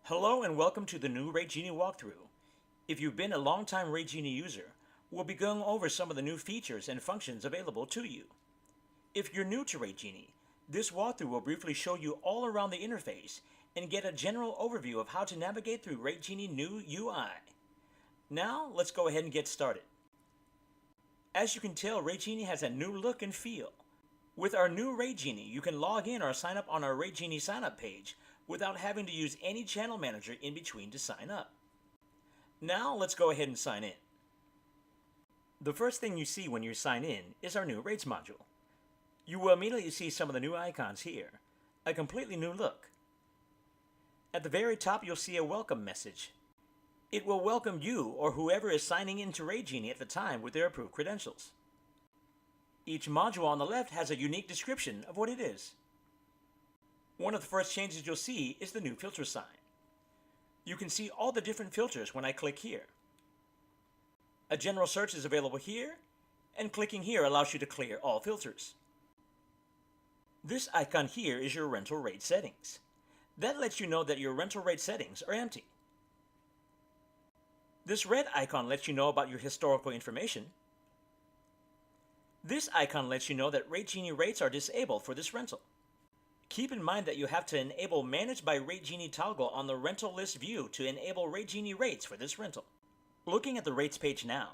Hello and welcome to the new Rategenie walkthrough. If you've been a long-time Rategenie user, we'll be going over some of the new features and functions available to you. If you're new to Rategenie, this walkthrough will briefly show you all around the interface and get a general overview of how to navigate through Rategenie new UI. Now, let's go ahead and get started. As you can tell, Rategenie has a new look and feel. With our new Rategenie, you can log in or sign up on our Rategenie sign-up page without having to use any channel manager in between to sign up. Now let's go ahead and sign in. The first thing you see when you sign in is our new rates module. You will immediately see some of the new icons here, a completely new look. At the very top you'll see a welcome message. It will welcome you or whoever is signing in to Rategenie at the time with their approved credentials. Each module on the left has a unique description of what it is. One of the first changes you'll see is the new filter sign. You can see all the different filters when I click here. A general search is available here, and clicking here allows you to clear all filters. This icon here is your rental rate settings. That lets you know that your rental rate settings are empty. This red icon lets you know about your historical information. This icon lets you know that Rategenie rates are disabled for this rental. Keep in mind that you have to enable Manage by Rategenie toggle on the rental list view to enable Rategenie rates for this rental. Looking at the rates page now,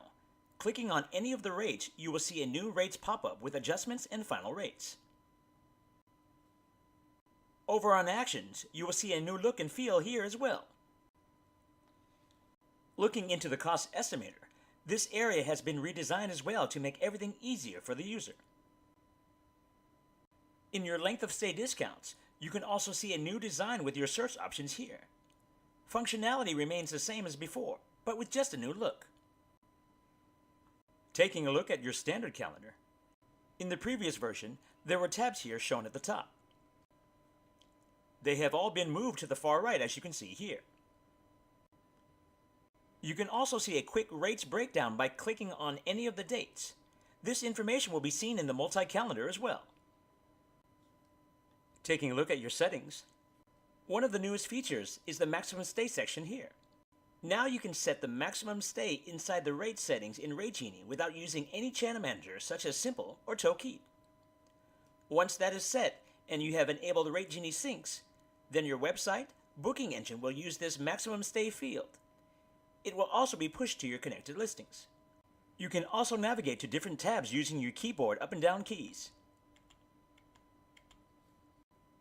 clicking on any of the rates, you will see a new rates pop-up with adjustments and final rates. Over on Actions, you will see a new look and feel here as well. Looking into the cost estimator, this area has been redesigned as well to make everything easier for the user. In your length of stay discounts, you can also see a new design with your search options here. Functionality remains the same as before, but with just a new look. Taking a look at your standard calendar. In the previous version, there were tabs here shown at the top. They have all been moved to the far right, as you can see here. You can also see a quick rates breakdown by clicking on any of the dates. This information will be seen in the multi-calendar as well. Taking a look at your settings, one of the newest features is the maximum stay section here. Now you can set the maximum stay inside the rate settings in Rategenie without using any channel manager such as Simple or Tokeep. Once that is set and you have enabled Rategenie syncs, then your website, booking engine will use this maximum stay field. It will also be pushed to your connected listings. You can also navigate to different tabs using your keyboard up and down keys.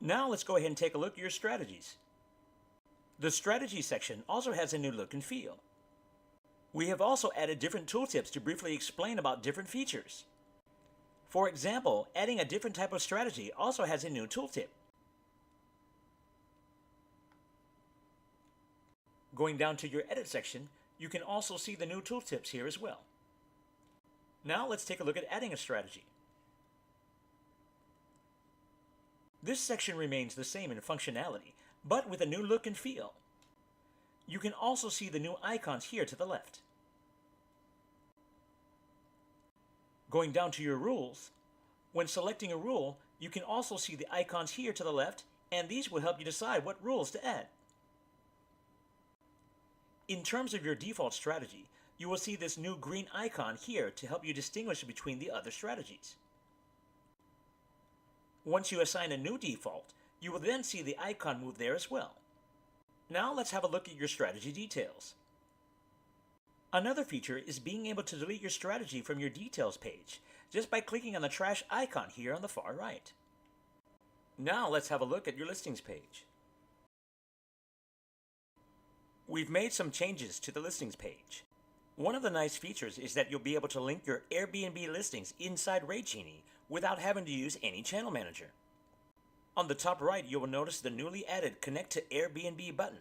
Now let's go ahead and take a look at your strategies. The strategy section also has a new look and feel. We have also added different tooltips to briefly explain about different features. For example, adding a different type of strategy also has a new tooltip. Going down to your edit section, you can also see the new tooltips here as well. Now let's take a look at adding a strategy. This section remains the same in functionality, but with a new look and feel. You can also see the new icons here to the left. Going down to your rules, when selecting a rule, you can also see the icons here to the left, and these will help you decide what rules to add. In terms of your default strategy, you will see this new green icon here to help you distinguish between the other strategies. Once you assign a new default, you will then see the icon move there as well. Now let's have a look at your strategy details. Another feature is being able to delete your strategy from your details page just by clicking on the trash icon here on the far right. Now let's have a look at your listings page. We've made some changes to the listings page. One of the nice features is that you'll be able to link your Airbnb listings inside Rategenie without having to use any channel manager. On the top right, you will notice the newly added Connect to Airbnb button.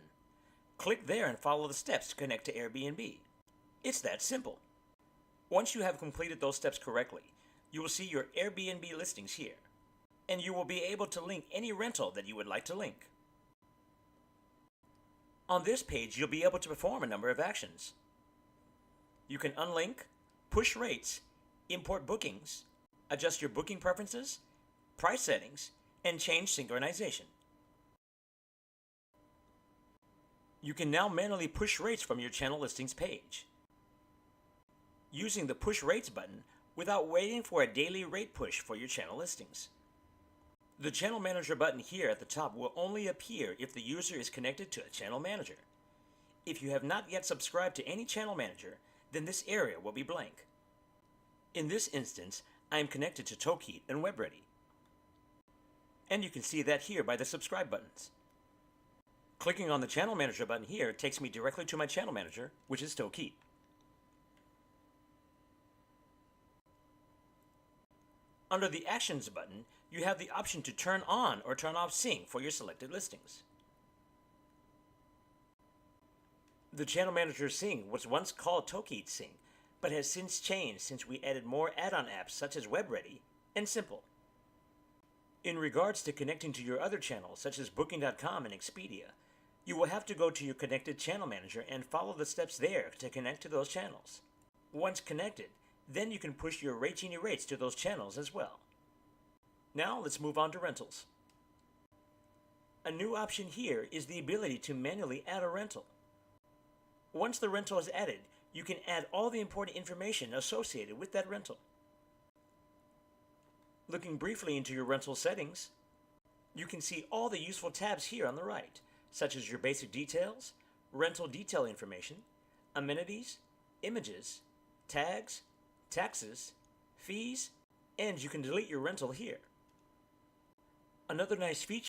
Click there and follow the steps to connect to Airbnb. It's that simple. Once you have completed those steps correctly, you will see your Airbnb listings here, and you will be able to link any rental that you would like to link. On this page, you'll be able to perform a number of actions. You can unlink, push rates, import bookings, adjust your booking preferences, price settings, and change synchronization. You can now manually push rates from your channel listings page using the Push Rates button without waiting for a daily rate push for your channel listings. The Channel Manager button here at the top will only appear if the user is connected to a channel manager. If you have not yet subscribed to any channel manager, then this area will be blank. In this instance, I am connected to Tokeet and WebReady. And you can see that here by the subscribe buttons. Clicking on the Channel Manager button here takes me directly to my channel manager, which is Tokeet. Under the Actions button, you have the option to turn on or turn off Sync for your selected listings. The Channel Manager Sync was once called Tokeet Sync, but has since changed since we added more add-on apps such as WebReady and Simple. In regards to connecting to your other channels such as Booking.com and Expedia, you will have to go to your connected channel manager and follow the steps there to connect to those channels. Once connected, then you can push your Rategenie rates to those channels as well. Now let's move on to rentals. A new option here is the ability to manually add a rental. Once the rental is added, you can add all the important information associated with that rental. Looking briefly into your rental settings, you can see all the useful tabs here on the right, such as your basic details, rental detail information, amenities, images, tags, taxes, fees, and you can delete your rental here. Another nice feature